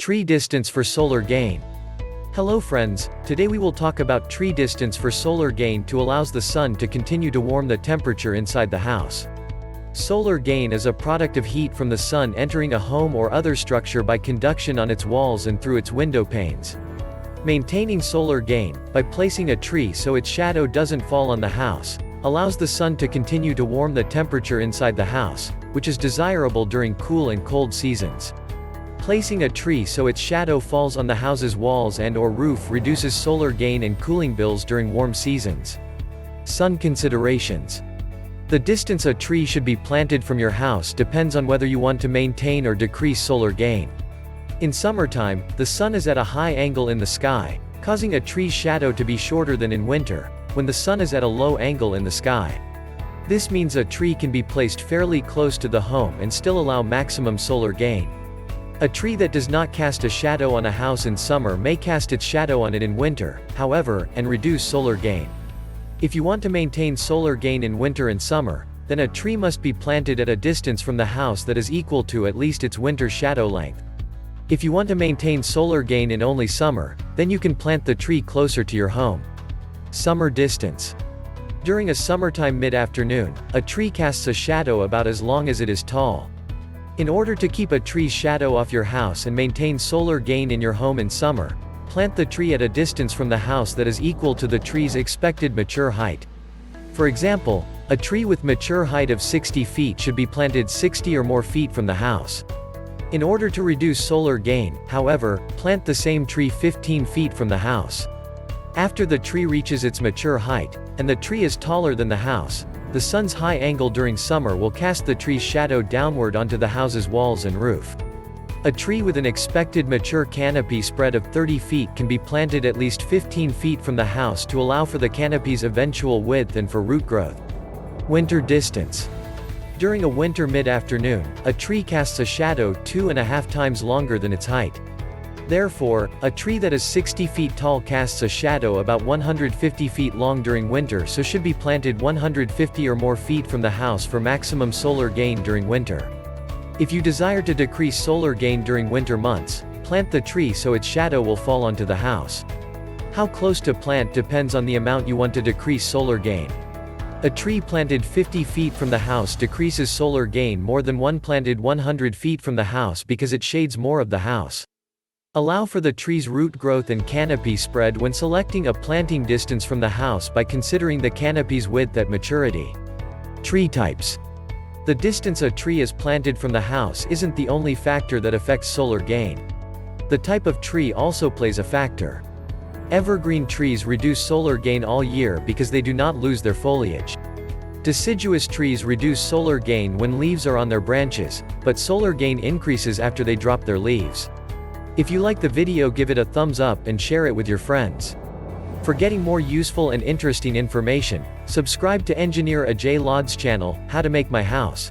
Tree distance for solar gain. Hello friends, today we will talk about tree distance for solar gain to allows the sun to continue to warm the temperature inside the house. Solar gain is a product of heat from the sun entering a home or other structure by conduction on its walls and through its window panes. Maintaining solar gain, by placing a tree so its shadow doesn't fall on the house, allows the sun to continue to warm the temperature inside the house, which is desirable during cool and cold seasons. Placing a tree so its shadow falls on the house's walls and/or roof reduces solar gain and cooling bills during warm seasons. Sun considerations. The distance a tree should be planted from your house depends on whether you want to maintain or decrease solar gain. In summertime, the sun is at a high angle in the sky, causing a tree's shadow to be shorter than in winter, when the sun is at a low angle in the sky. This means a tree can be placed fairly close to the home and still allow maximum solar gain. A tree that does not cast a shadow on a house in summer may cast its shadow on it in winter, however, and reduce solar gain. If you want to maintain solar gain in winter and summer, then a tree must be planted at a distance from the house that is equal to at least its winter shadow length. If you want to maintain solar gain in only summer, then you can plant the tree closer to your home. Summer distance. During a summertime mid-afternoon, a tree casts a shadow about as long as it is tall. In order to keep a tree's shadow off your house and maintain solar gain in your home in summer, plant the tree at a distance from the house that is equal to the tree's expected mature height. For example, a tree with mature height of 60 feet should be planted 60 or more feet from the house. In order to reduce solar gain, however, plant the same tree 15 feet from the house. After the tree reaches its mature height, and the tree is taller than the house, the sun's high angle during summer will cast the tree's shadow downward onto the house's walls and roof. A tree with an expected mature canopy spread of 30 feet can be planted at least 15 feet from the house to allow for the canopy's eventual width and for root growth. Winter distance. During a winter mid-afternoon, a tree casts a shadow 2.5 times longer than its height. Therefore, a tree that is 60 feet tall casts a shadow about 150 feet long during winter, so should be planted 150 or more feet from the house for maximum solar gain during winter. If you desire to decrease solar gain during winter months, plant the tree so its shadow will fall onto the house. How close to plant depends on the amount you want to decrease solar gain. A tree planted 50 feet from the house decreases solar gain more than one planted 100 feet from the house because it shades more of the house. Allow for the tree's root growth and canopy spread when selecting a planting distance from the house by considering the canopy's width at maturity. Tree types. The distance a tree is planted from the house isn't the only factor that affects solar gain. The type of tree also plays a factor. Evergreen trees reduce solar gain all year because they do not lose their foliage. Deciduous trees reduce solar gain when leaves are on their branches, but solar gain increases after they drop their leaves. If you like the video, give it a thumbs up and share it with your friends. For getting more useful and interesting information, subscribe to Engineer Ajay Lod's channel, How to Make My House.